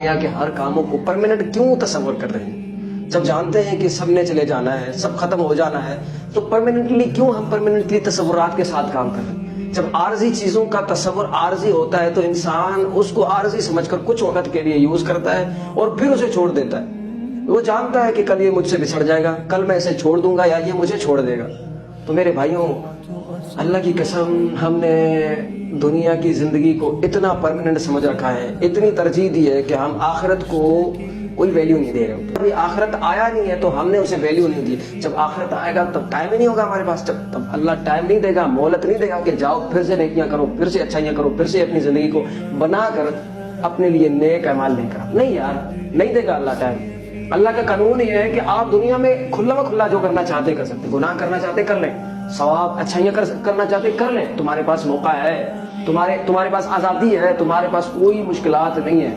دنیا کے ہر کاموں کو پرماننٹ کیوں تصور کر رہے ہیں؟ جب جانتے ہیں کہ سب نے چلے جانا ہے، سب ختم ہو جانا ہے، تو پرماننٹلی کیوں ہم پرماننٹلی تصورات کے ساتھ کام کر رہے ہیں؟ جب عارضی چیزوں کا تصور عارضی ہوتا ہے تو انسان اس کو عارضی سمجھ کر کچھ وقت کے لیے یوز کرتا ہے اور پھر اسے چھوڑ دیتا ہے۔ وہ جانتا ہے کہ کل یہ مجھ سے بچھڑ جائے گا، کل میں اسے چھوڑ دوں گا یا یہ مجھے چھوڑ دے گا۔ تو میرے بھائیوں، اللہ کی قسم، ہم نے دنیا کی زندگی کو اتنا پرماننٹ سمجھ رکھا ہے، اتنی ترجیح دی ہے کہ ہم آخرت کو کوئی ویلیو نہیں دے رہے۔ ابھی آخرت آیا نہیں ہے تو ہم نے اسے ویلیو نہیں دی۔ جب آخرت آئے گا تب ٹائم ہی نہیں ہوگا ہمارے پاس، تب اللہ ٹائم نہیں دے گا، مہلت نہیں دے گا کہ جاؤ پھر سے نیکیاں کرو، پھر سے اچھائیاں کرو، پھر سے اپنی زندگی کو بنا کر اپنے لیے نیک اعمال لے کر۔ نہیں یار، نہیں دے گا اللہ ٹائم۔ اللہ کا قانون یہ ہے کہ آپ دنیا میں کھلا جو کرنا چاہتے کر سکتے، گناہ کرنا چاہتے کر لیں، ثواب اچھائیاں کرنا چاہتے کر لیں، تمہارے پاس موقع ہے، تمہارے پاس آزادی ہے، تمہارے پاس کوئی مشکلات نہیں ہے۔